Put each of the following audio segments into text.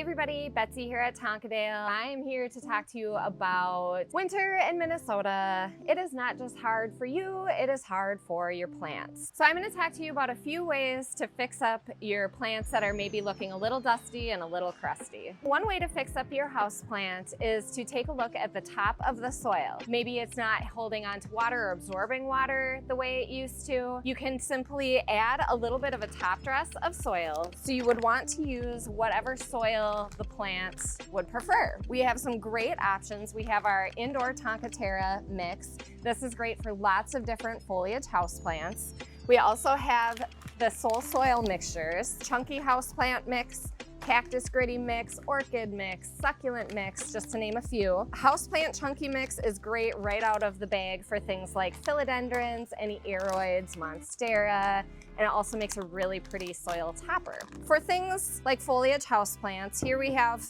everybody, Betsy here at Tonkadale. I'm here to talk to you about winter in Minnesota. It is not just hard for you, it is hard for your plants. So I'm going to talk to you about a few ways to fix up your plants that are maybe looking a little dusty and a little crusty. One way to fix up your houseplant is to take a look at the top of the soil. Maybe it's not holding on to water or absorbing water the way it used to. You can simply add a little bit of a top dress of soil. So you would want to use whatever soil the plants would prefer. We have some great options. We have our indoor Tonkaterra mix. This is great for lots of different foliage houseplants. We also have the Soul Soil mixtures, chunky houseplant mix, cactus gritty mix, orchid mix, succulent mix, just to name a few. Houseplant chunky mix is great right out of the bag for things like philodendrons, any aroids, monstera, and it also makes a really pretty soil topper. For things like foliage houseplants, here we have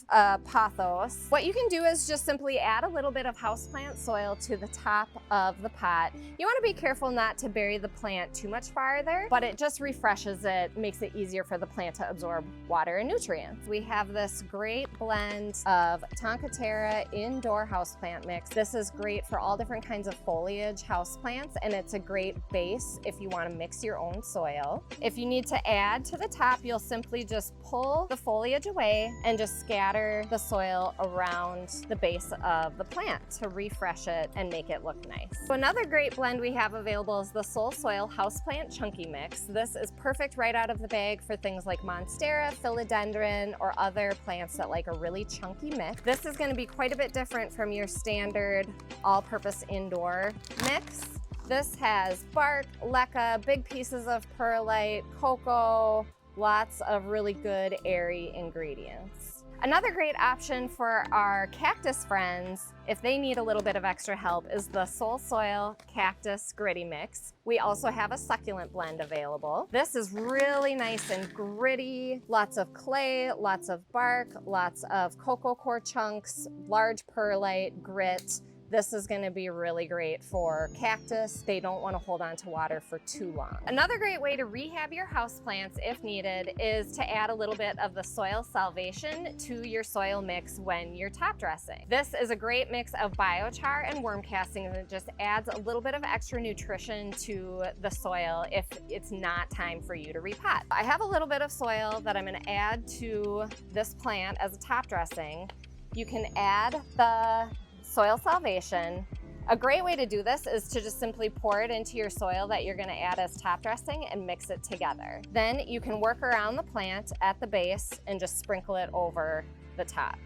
pothos. What you can do is just simply add a little bit of houseplant soil to the top of the pot. You want to be careful not to bury the plant too much farther, but it just refreshes it, makes it easier for the plant to absorb water and nutrients. We have this great blend of Tonkaterra indoor houseplant mix. This is great for all different kinds of foliage houseplants, and it's a great base if you want to mix your own soil. If you need to add to the top, you'll simply just pull the foliage away and just scatter the soil around the base of the plant to refresh it and make it look nice. So another great blend we have available is the Soul Soil Houseplant Chunky Mix. This is perfect right out of the bag for things like monstera, philodendron, or other plants that like a really chunky mix. This is going to be quite a bit different from your standard all-purpose indoor mix. This has bark, leca, big pieces of perlite, cocoa, lots of really good airy ingredients. Another great option for our cactus friends, if they need a little bit of extra help, is the Soul Soil Cactus Gritty Mix. We also have a succulent blend available. This is really nice and gritty, lots of clay, lots of bark, lots of cocoa core chunks, large perlite, grit. This is going to be really great for cactus. They don't want to hold on to water for too long. Another great way to rehab your houseplants, if needed, is to add a little bit of the soil salvation to your soil mix when you're top dressing. This is a great mix of biochar and worm castings, and it just adds a little bit of extra nutrition to the soil if it's not time for you to repot. I have a little bit of soil that I'm going to add to this plant as a top dressing. You can add the soil salvation. A great way to do this is to just simply pour it into your soil that you're going to add as top dressing and mix it together. Then you can work around the plant at the base and just sprinkle it over the top.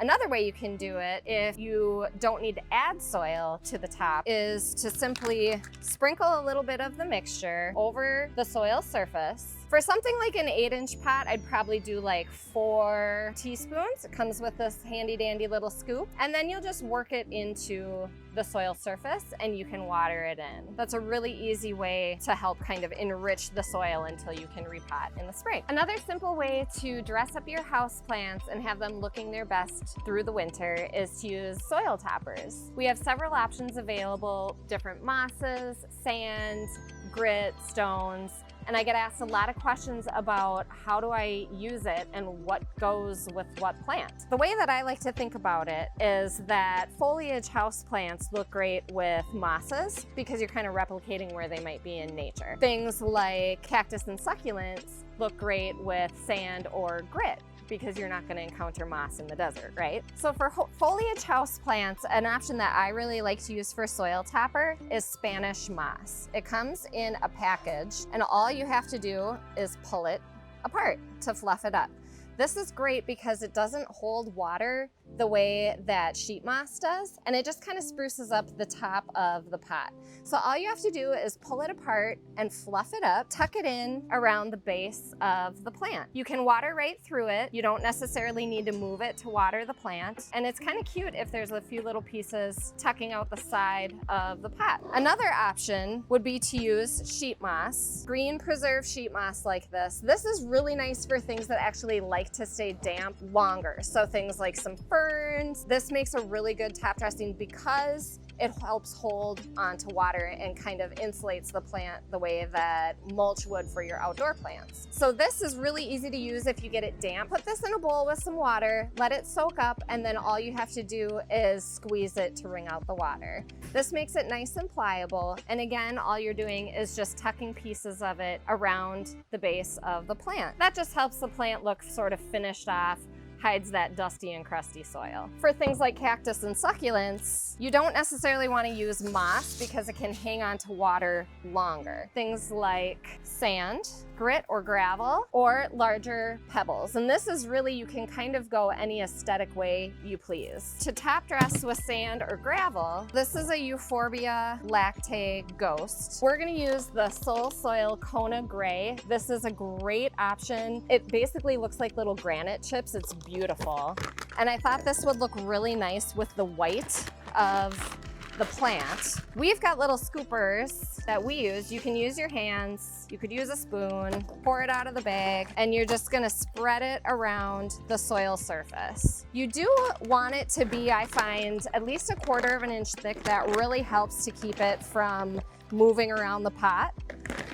Another way you can do it, if you don't need to add soil to the top, is to simply sprinkle a little bit of the mixture over the soil surface. For something like an 8-inch pot, I'd probably do like 4 teaspoons. It comes with this handy dandy little scoop. And then you'll just work it into the soil surface and you can water it in. That's a really easy way to help kind of enrich the soil until you can repot in the spring. Another simple way to dress up your house plants and have them looking their best through the winter is to use soil toppers. We have several options available, different mosses, sand, grit, stones. And I get asked a lot of questions about how do I use it and what goes with what plant. The way that I like to think about it is that foliage house plants look great with mosses because you're kind of replicating where they might be in nature. Things like cactus and succulents look great with sand or grit because you're not going to encounter moss in the desert, right? So for foliage house plants, an option that I really like to use for soil topper is Spanish moss. It comes in a package and all you have to do is pull it apart to fluff it up. This is great because it doesn't hold water the way that sheet moss does, and it just kind of spruces up the top of the pot. So all you have to do is pull it apart and fluff it up, tuck it in around the base of the plant. You can water right through it. You don't necessarily need to move it to water the plant, and it's kind of cute if there's a few little pieces tucking out the side of the pot. Another option would be to use sheet moss, green preserved sheet moss like this. This is really nice for things that actually like to stay damp longer. So things like some ferns. This makes a really good top dressing because it helps hold onto water and kind of insulates the plant the way that mulch would for your outdoor plants. So this is really easy to use if you get it damp. Put this in a bowl with some water, let it soak up, and then all you have to do is squeeze it to wring out the water. This makes it nice and pliable, and again, all you're doing is just tucking pieces of it around the base of the plant. That just helps the plant look sort of finished off, hides that dusty and crusty soil. For things like cactus and succulents, you don't necessarily want to use moss because it can hang on to water longer. Things like sand, grit or gravel, or larger pebbles. And this is really, you can kind of go any aesthetic way you please. To top dress with sand or gravel, this is a Euphorbia lactae ghost. We're gonna use the Soul Soil Kona Gray. This is a great option. It basically looks like little granite chips. It's beautiful. And I thought this would look really nice with the white of the plant. We've got little scoopers that we use. You can use your hands, you could use a spoon, pour it out of the bag, and you're just gonna spread it around the soil surface. You do want it to be, I find, at least 1/4 of an inch thick. That really helps to keep it from moving around the pot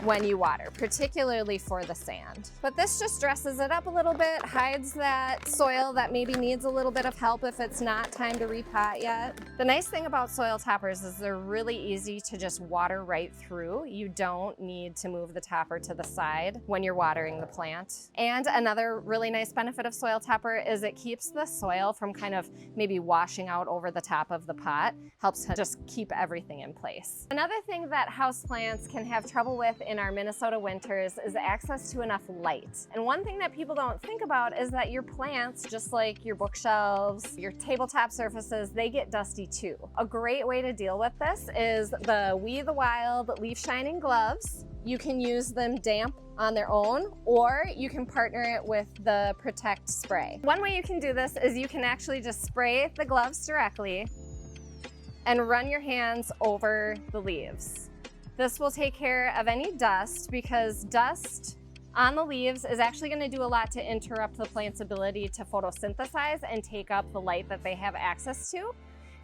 when you water, particularly for the sand. But this just dresses it up a little bit, hides that soil that maybe needs a little bit of help if it's not time to repot yet. The nice thing about soil toppers is they're really easy to just water right through. You don't need to move the topper to the side when you're watering the plant. And another really nice benefit of soil topper is it keeps the soil from kind of maybe washing out over the top of the pot, helps to just keep everything in place. Another thing that houseplants can have trouble with in our Minnesota winters is access to enough light. And one thing that people don't think about is that your plants, just like your bookshelves, your tabletop surfaces, they get dusty too. A great way to deal with this is the We the Wild leaf shining gloves. You can use them damp on their own, or you can partner it with the Protect spray. One way you can do this is you can actually just spray the gloves directly and run your hands over the leaves. This will take care of any dust, because dust on the leaves is actually going to do a lot to interrupt the plant's ability to photosynthesize and take up the light that they have access to.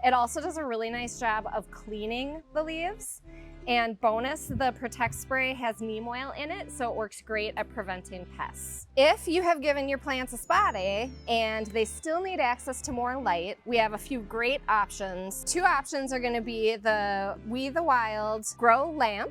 It also does a really nice job of cleaning the leaves. And bonus, the Protect spray has neem oil in it, so it works great at preventing pests. If you have given your plants a spot day and they still need access to more light, we have a few great options. Two options are going to be the We the Wild Grow Lamp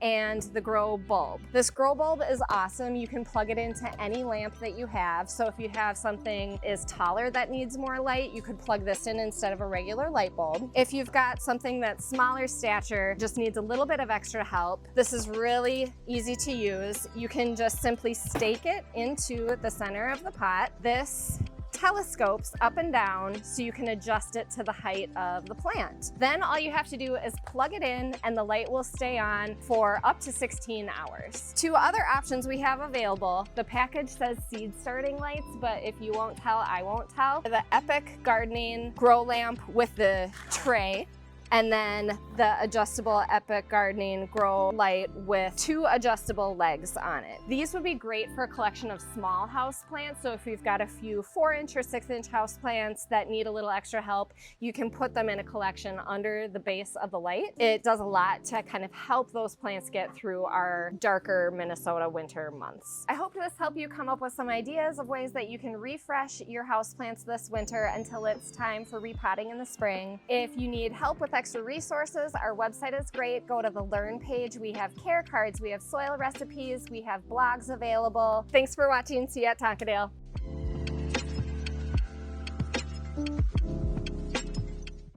and the Grow Bulb. This Grow Bulb is awesome. You can plug it into any lamp that you have. So if you have something is taller that needs more light, you could plug this in instead of a regular light bulb. If you've got something that's smaller stature, just needs a little bit of extra help, this is really easy to use. You can just simply stake it into the center of the pot. This telescopes up and down so you can adjust it to the height of the plant. Then all you have to do is plug it in and the light will stay on for up to 16 hours. Two other options we have available. The package says seed starting lights, but if you won't tell, I won't tell. The Epic Gardening Grow Lamp with the tray, and then the adjustable Epic Gardening Grow Light with 2 adjustable legs on it. These would be great for a collection of small house plants. So if you've got a few 4-inch or 6-inch house plants that need a little extra help, you can put them in a collection under the base of the light. It does a lot to kind of help those plants get through our darker Minnesota winter months. I hope this helped you come up with some ideas of ways that you can refresh your house plants this winter until it's time for repotting in the spring. If you need help with extra resources, our website is great. Go to the Learn page. We have care cards, we have soil recipes, we have blogs available. Thanks for watching. See you at Tonkadale.